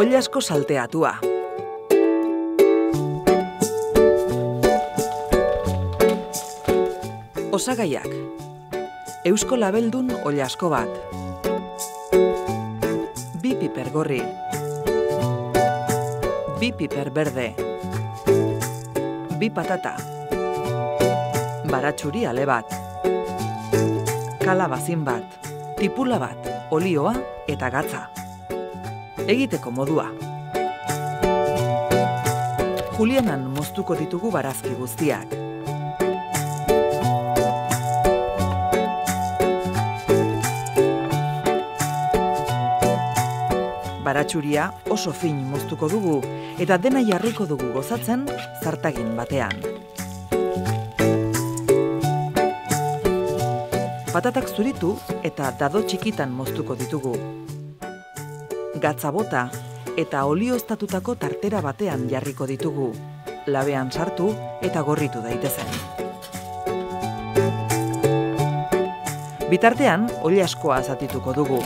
Oilasko salteatua. Osagaiak: eusko labeldun oilasko bat, 2 piper gorri, 2 piper berde, 2 patata, baratxuri ale bat, kalabazin bat, tipula bat, olioa eta gatza. Egiteko modua: julianan moztuko ditugu barazki guztiak. Baratxuria oso fin moztuko dugu eta dena jarriko dugu gozatzen zartagin batean. Patatak zuritu eta dado txikitan moztuko ditugu. Gatza bota eta olioztatutako tartera batean jarriko ditugu, labean sartu eta gorritu daitezen. Bitartean, oilaskoa zatituko dugu.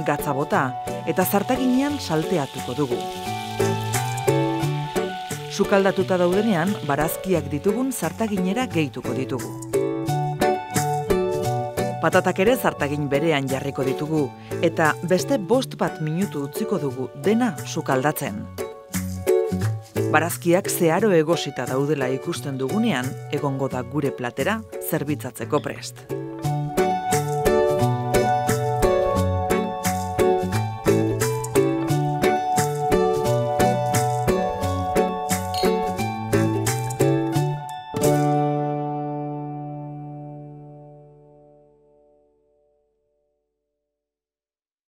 Gatza bota eta zartaginean salteatuko dugu. Sukaldatuta daudenean, barazkiak ditugun zartaginera gehituko ditugu. Patatak ere zartagin berean jarriko ditugu eta beste 5 minutu utziko dugu dena sukaldatzen. Barazkiak zeharo egosita daudela ikusten dugunean, egongo da gure platera zerbitzatzeko prest.